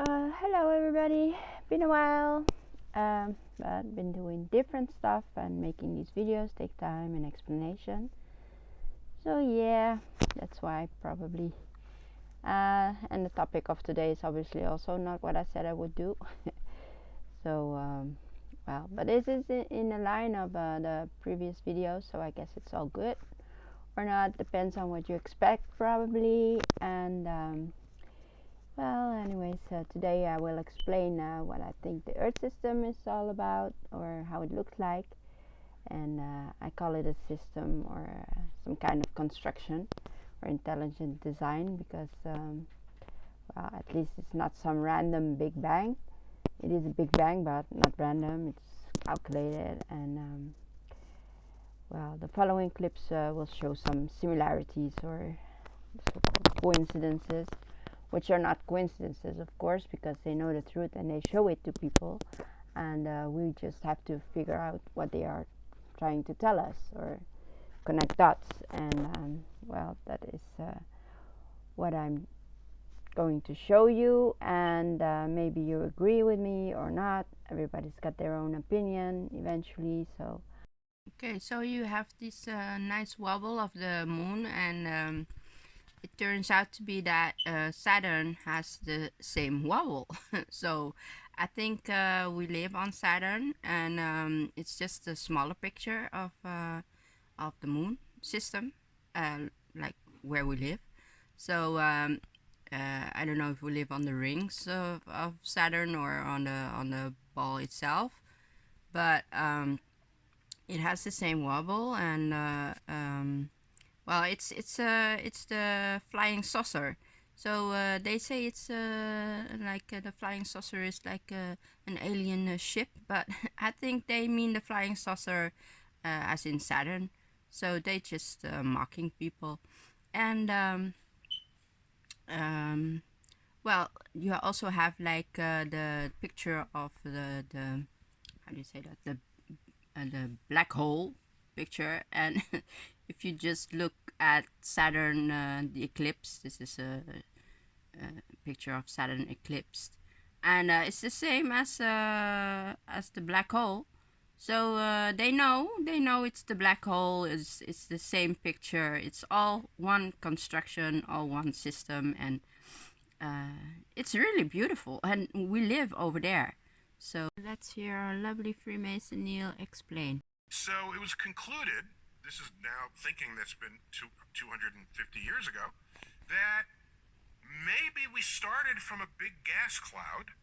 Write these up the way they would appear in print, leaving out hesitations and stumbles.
Hello everybody, been a while, but been doing different stuff and making these videos take time and explanation. So yeah, that's why probably. And the topic of today is obviously also not what I said I would do. So, well, but this is in the line of the previous videos, so I guess it's all good or not, depends on what you expect probably. And well, anyways, today I will explain what I think the Earth system is all about, or how it looks like, and I call it a system or some kind of construction or intelligent design because, well, at least it's not some random Big Bang. It is a Big Bang, but not random. It's calculated, and well, the following clips will show some similarities or so-called coincidences, which are not coincidences, of course, because they know the truth and they show it to people, and we just have to figure out what they are trying to tell us or connect dots. And well, that is what I'm going to show you, and maybe you agree with me or not. Everybody's got their own opinion eventually, so. Okay, so you have this nice wobble of the moon, and it turns out to be that Saturn has the same wobble. So I think we live on Saturn, and it's just a smaller picture of the moon system, like where we live. So I don't know if we live on the rings of Saturn or on the ball itself, but it has the same wobble, and well, it's the flying saucer. So they say it's like the flying saucer is like an alien ship, but I think they mean the flying saucer as in Saturn. So they just mocking people, and well, you also have like the picture of the how do you say that, the black hole picture. And if you just look at Saturn, the eclipse, this is a picture of Saturn eclipsed, and it's the same as the black hole. So they know it's the black hole. It's the same picture. It's all one construction, all one system, and it's really beautiful. And we live over there. So let's hear our lovely Freemason Neil explain. So it was concluded, this is now thinking that's been 250 years ago, that maybe we started from a big gas cloud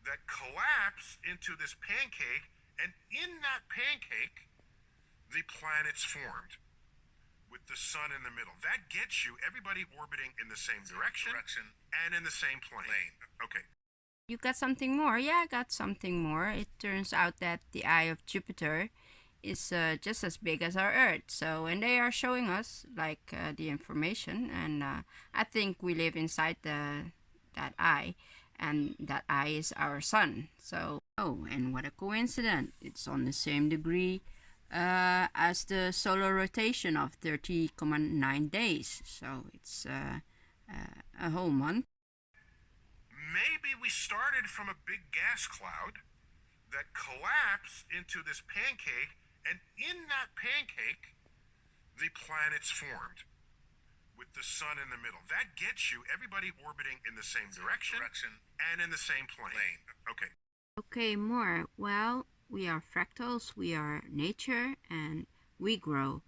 that collapsed into this pancake, and in that pancake, the planets formed with the sun in the middle. That gets you everybody orbiting in the same direction and in the same plane. Okay. You got something more? Yeah, I got something more. It turns out that the eye of Jupiter is just as big as our Earth. So, and they are showing us like the information, and I think we live inside that eye, and that eye is our sun. So, oh, and what a coincidence! It's on the same degree as the solar rotation of 30.9 days. So it's a whole month. Maybe we started from a big gas cloud that collapsed into this pancake, and in that pancake, the planets formed with the sun in the middle. That gets you everybody orbiting in the same direction and in the same plane. Okay. Okay, more. Well, we are fractals, we are nature, and we grow.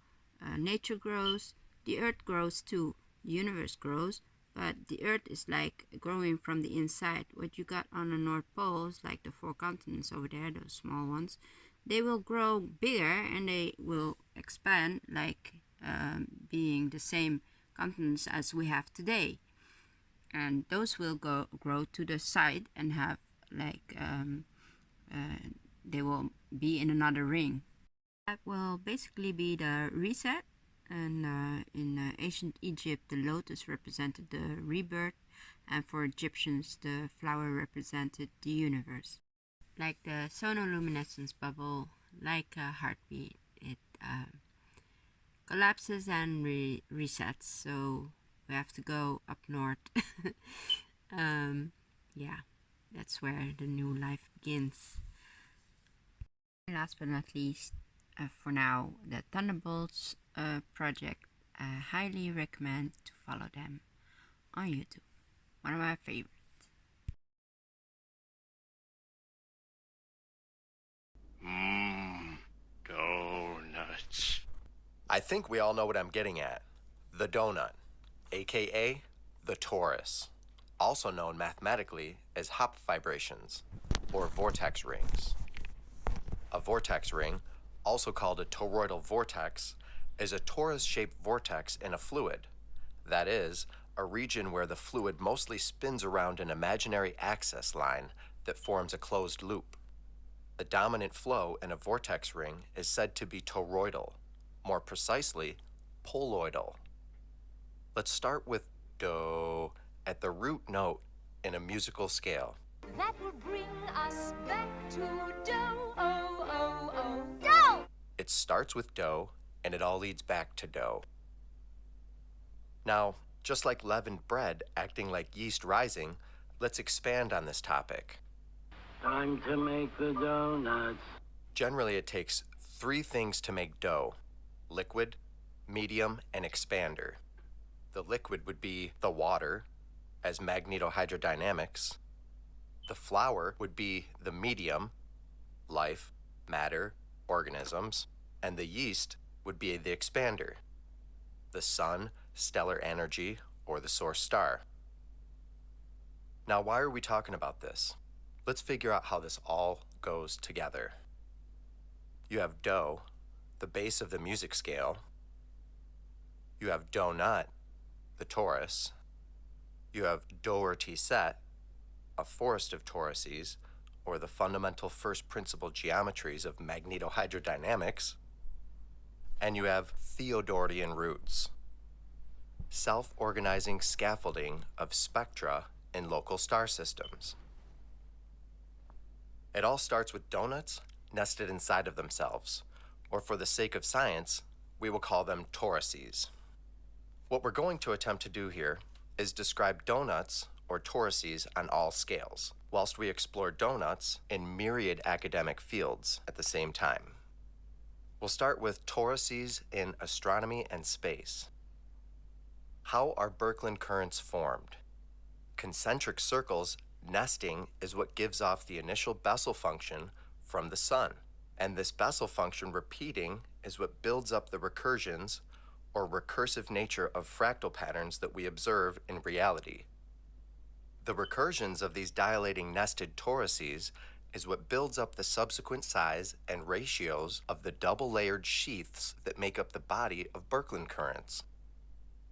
Nature grows, the earth grows too, the universe grows, but the earth is like growing from the inside. What you got on the North Pole is like the 4 continents over there, those small ones. They will grow bigger and they will expand, like being the same continents as we have today. And those will grow to the side and have like they will be in another ring. That will basically be the reset. And in ancient Egypt, the lotus represented the rebirth, and for Egyptians, the flower represented the universe. Like the sonoluminescence bubble, like a heartbeat, it collapses and resets. So we have to go up north. Yeah. That's where the new life begins. And last but not least, for now, the Thunderbolts project. I highly recommend to follow them on YouTube. One of my favorites. Donuts. I think we all know what I'm getting at. The donut, aka the torus, also known mathematically as Hopf vibrations, or vortex rings. A vortex ring, also called a toroidal vortex, is a torus-shaped vortex in a fluid. That is, a region where the fluid mostly spins around an imaginary axis line that forms a closed loop. The dominant flow in a vortex ring is said to be toroidal, more precisely, poloidal. Let's start with do at the root note in a musical scale. That will bring us back to do, oh, oh, oh, do! It starts with do, and it all leads back to do. Now, just like leavened bread acting like yeast rising, let's expand on this topic. Time to make the donuts. Generally, it takes 3 things to make dough: liquid, medium, and expander. The liquid would be the water, as magnetohydrodynamics. The flour would be the medium, life, matter, organisms. And the yeast would be the expander, the sun, stellar energy, or the source star. Now, why are we talking about this? Let's figure out how this all goes together. You have do, the base of the music scale. You have donut, the torus. You have do-or-ti-set, a forest of toruses, or the fundamental first principle geometries of magnetohydrodynamics. And you have Theodorian roots, self-organizing scaffolding of spectra in local star systems. It all starts with donuts nested inside of themselves, or for the sake of science, we will call them toruses. What we're going to attempt to do here is describe donuts or toruses on all scales, whilst we explore donuts in myriad academic fields at the same time. We'll start with toruses in astronomy and space. How are Birkeland currents formed? Concentric circles nesting is what gives off the initial Bessel function from the sun, and this Bessel function repeating is what builds up the recursions or recursive nature of fractal patterns that we observe in reality. The recursions of these dilating nested toruses is what builds up the subsequent size and ratios of the double-layered sheaths that make up the body of Birkeland currents.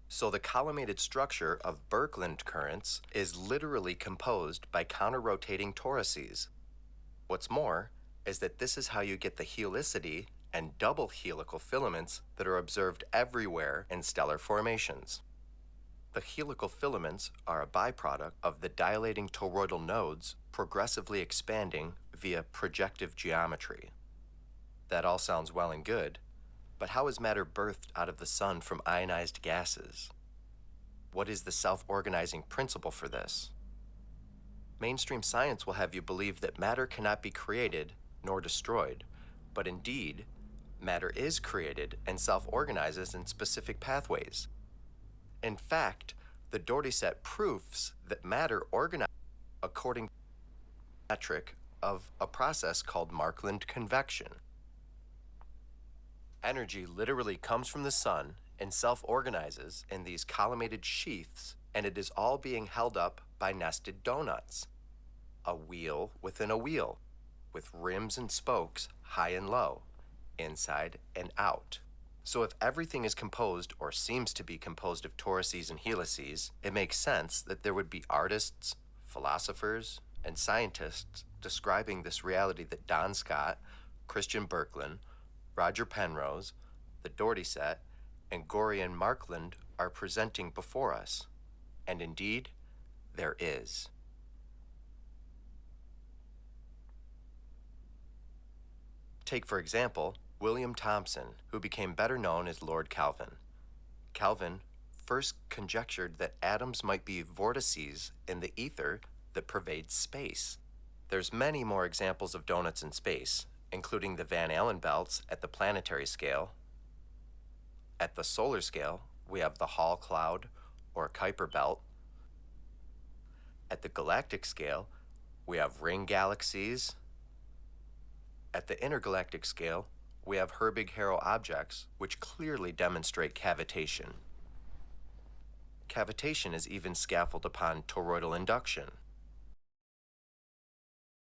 So the collimated structure of Birkeland currents is literally composed by counter-rotating toruses. What's more is that this is how you get the helicity and double helical filaments that are observed everywhere in stellar formations. The helical filaments are a byproduct of the dilating toroidal nodes progressively expanding via projective geometry. That all sounds well and good, but how is matter birthed out of the sun from ionized gases? What is the self-organizing principle for this? Mainstream science will have you believe that matter cannot be created nor destroyed, but indeed, matter is created and self-organizes in specific pathways. In fact, the Doherty set proves that matter organizes according to the metric of a process called Markland convection. Energy literally comes from the sun and self-organizes in these collimated sheaths, and it is all being held up by nested donuts. A wheel within a wheel, with rims and spokes high and low, inside and out. So if everything is composed or seems to be composed of toruses and helices, it makes sense that there would be artists, philosophers, and scientists describing this reality that Don Scott, Christian Birkeland, Roger Penrose, the Doherty set, and Gorian Markland are presenting before us. And indeed, there is. Take, for example, William Thomson, who became better known as Lord Kelvin. Kelvin first conjectured that atoms might be vortices in the ether that pervades space. There's many more examples of donuts in space, including the Van Allen belts at the planetary scale. At the solar scale, we have the Hall cloud or Kuiper belt. At the galactic scale, we have ring galaxies. At the intergalactic scale, we have Herbig-Haro objects, which clearly demonstrate cavitation. Cavitation is even scaffolded upon toroidal induction.